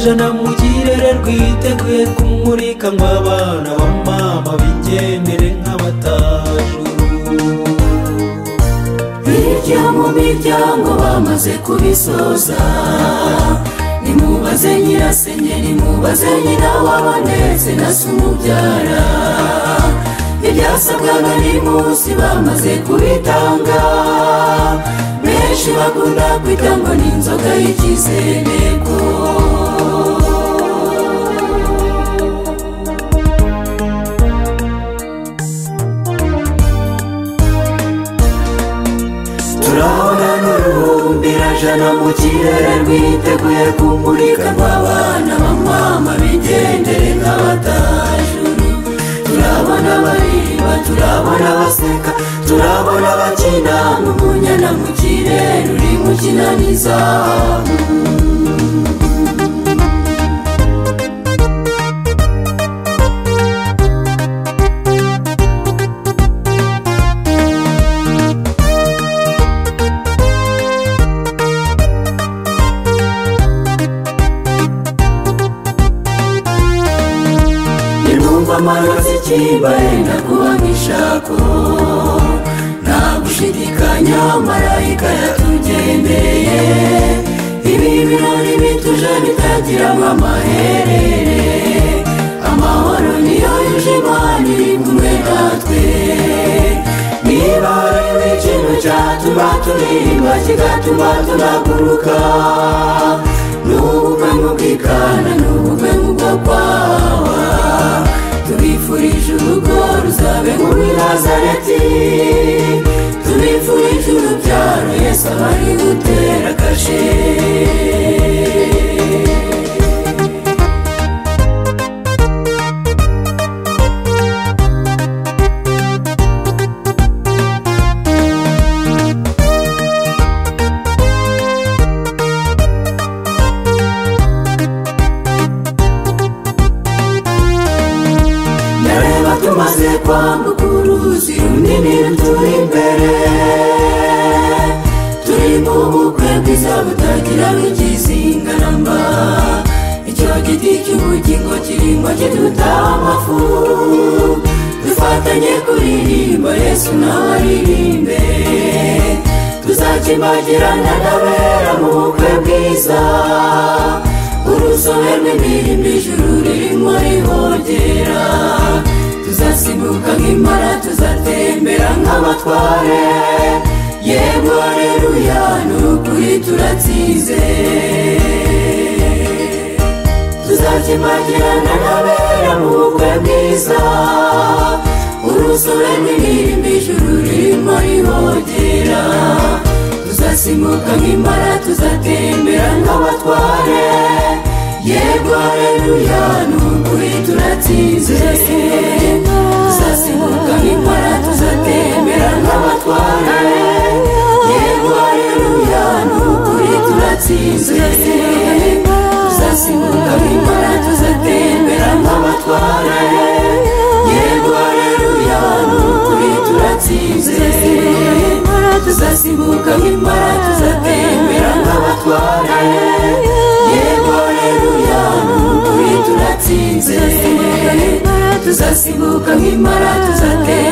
jana mu kirere rwiteguye kumurika ngo abana ba mama bigendere nk'abatajuru. Hirya mu miryango bamaze kubisoza, nimubaze nyirasenge nimubaze nyina w'abaneze na se umubyara, ibyasabwaga n'imunsi bamaze kubitanga. Benshi bakunda kwita ngo ni inzoga y'ikizeneko. Turabona n'uruhumbira jana mu kirere rwiteguye kumurika ngo abana ba mama bigendere nk'abatajuru. Turabona baririmba turabona baseka turabona bakina n'umunyana mu kirere uri mu kinanizamu. Amarozi kimbaye ndakuba nk'ishako, nta gushidikanya marayika yatugendeye. Ibi birori bituje bitagiramo amaherere, amahoro niyo yuje Imana iri kumwe natwe. Niba hariho ikintu cyatuma turirimba kigatuma tunaguruka, n'ubukwe nk'ubwikana n'ubukwe nk'ubwo kwawa. Tubifurije urugo ruzabe nk'uw'i Nazareti, tubifurije urubyaro Yesu abari gutera kashe. Tumaze kwambuka uruzi runini ruturi imbere, turi mu bukwe bwiza butagira ikizingaramba. Icyo giti cy'ubugingo kirimo kidutaha amafu, dufatanye kuririmba Yesu nawe aririmbe. Tuzakimagirana n'abera mu bukwe bwiza, urusobe rw'imirimbo ijuru ririmo rihogera. Tuzasimbuka nk'impara tuzatembera nk'abatware, yego haleluya n'ukuri turatsinze. Tuzakimagirana n'abera mu bukwe bwiza, urusobe rw'imirimbo ijuru ririmo rihogera. Tuzasimbuka nk'impara tuzatembera nk'abatware, yego haleluya n'ukuri turatsinze. Tuzasimbuka nk'impara tuzatembera nk'abatware, yego haleluya n'ukuri turatsinze. Tuzasimbuka nk'impara tuzatembera nk'abatware, yego haleluya n'ukuri turatsinze. Tuzasimbuka nk'impara tuzatembera nk'abatware, yego haleluya n'ukuri turatsinze. Tuzasimbuka nk'impara tuzatembera